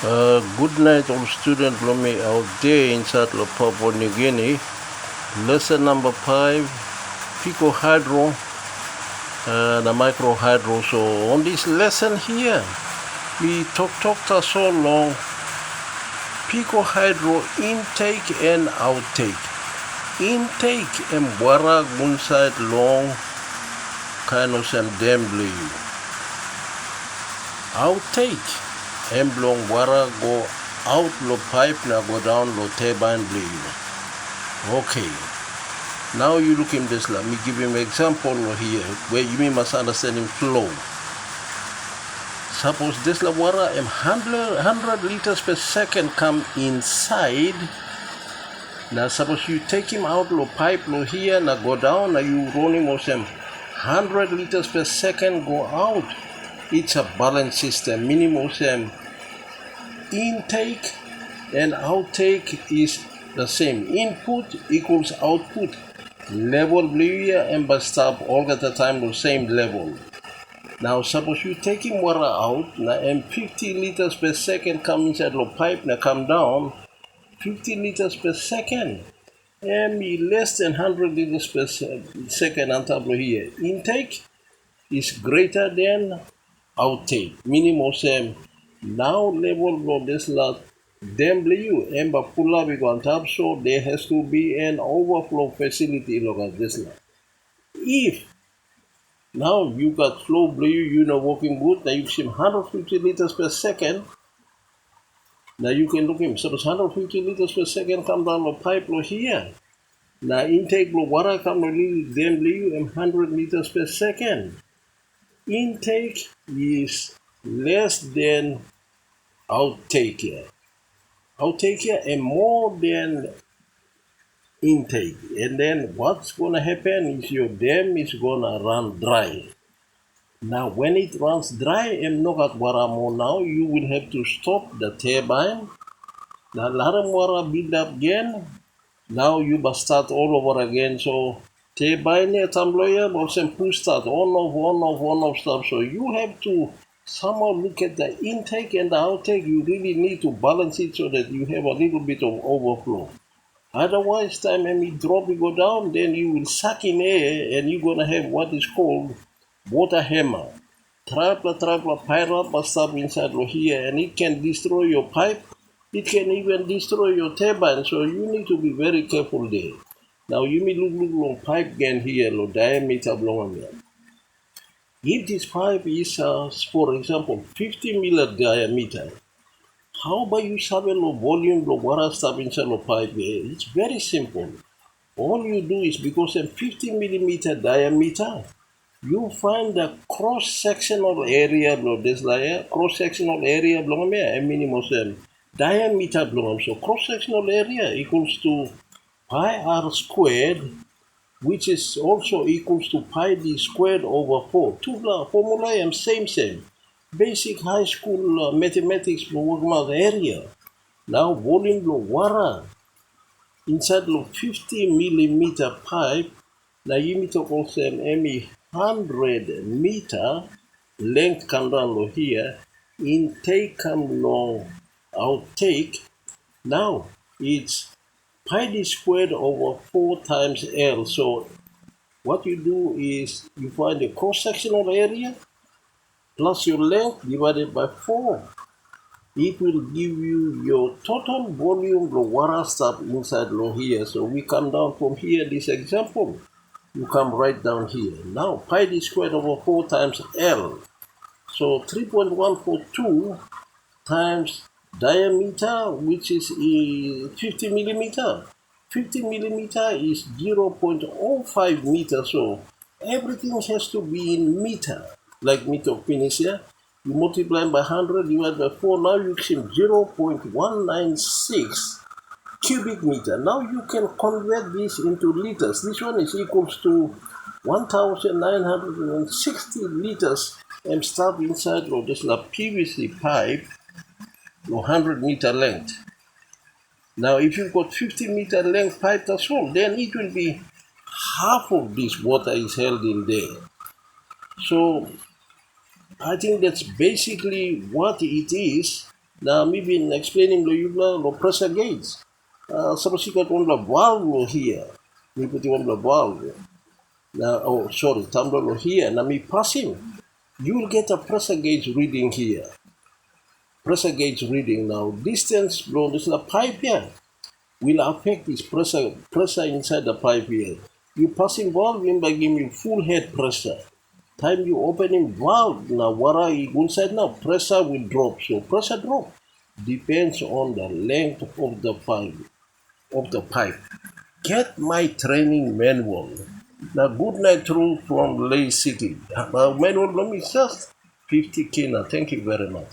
Good night, all student Lomi out there inside of Papua New Guinea. Lesson number 5, Pico Hydro, the micro hydro. So on this lesson here, we talked so long. Pico Hydro intake and outtake. Intake and wara gunside long kind of some dembly. Outtake. Emblong wara go out lo pipe na go down lo turbine blade. Okay. Now you look in this. Let me give him an example here where you must understand in flow. Suppose this la water 100 liters per second come inside. Now suppose you take him out lo pipe lo here na go down. Now you run him with 100 liters per second go out. It's a balance system. Minimum intake and outtake is the same. Input equals output. Level blue and but stop all at the time the same level. Now suppose you taking water out now and 50 liters per second come inside the pipe now come down 50 liters per second and less than 100 liters per second on top of here. Intake is greater than outtake. Minimum same. Now level of this lot W and but pull up on top, so there has to be an overflow facility look at this lot. If now you got flow blue, you know working good, now you see 150 liters per second. Now you can look him. Suppose 150 liters per second come down the pipe here. Now intake blow water come release W and 100 liters per second. Intake is less than outtake here. Outtake here and more than intake. And then what's gonna happen is your dam is gonna run dry. Now when it runs dry and not at water more now, you will have to stop the turbine. Now let water build up again. Now you must start all over again. So turbine tumbler also push start on off stop. So you have to somehow look at the intake and the outtake. You really need to balance it so that you have a little bit of overflow. Otherwise, time when you drop it go down, then you will suck in air and you're gonna have what is called water hammer. Trapla pile up stuff inside here and it can destroy your pipe. It can even destroy your turbine. So you need to be very careful there. Now you may look long pipe again here, low diameter long here. If this pipe is, for example, 50 mm diameter, how about you have a low volume, low water stuff inside the pipe here? It's very simple. All you do is because of 50 mm diameter, you find the cross-sectional area below this layer, cross-sectional area below me, a minimum diameter below. So cross-sectional area equals to pi r squared, which is also equals to pi d squared over 4. Two formula am same. Basic high school mathematics for area. Now volume of water inside of 50 millimeter pipe. Now you need to also any 100 meter length come down here. Intake come long, outtake. Now it's pi d squared over 4 times L. So what you do is you find the cross-sectional area plus your length divided by 4. It will give you your total volume of water stuff inside here. So we come down from here, this example, you come right down here. Now pi d squared over 4 times L. So 3.142 times diameter, which is 50 millimeter. 50 millimeter is 0.05 meter. So everything has to be in meter, like meter finish here. You multiply by 100 divided by 4. Now you see 0.196 cubic meter. Now you can convert this into liters. This one is equals to 1,960 liters and stuff inside of this PVC pipe, 100 meter length. Now if you've got 50 meter length pipe as well, then it will be half of this water is held in there. So I think that's basically what it is. Now, me been explaining to you the pressure gauge. Suppose you got one the valve here. Me put one the valve. Now, oh, sorry, tumbler here. Now, me pass him. You will get a pressure gauge reading here. Pressure gauge reading now. Distance flow, this is a pipe here. Will affect this pressure inside the pipe here. You passing valve in by giving you full head pressure. Time you opening valve now, water inside now, pressure will drop. So pressure drop depends on the length of the pipe. Get my training manual. Now good night through from Lay City. Manual is just 50K now. Thank you very much.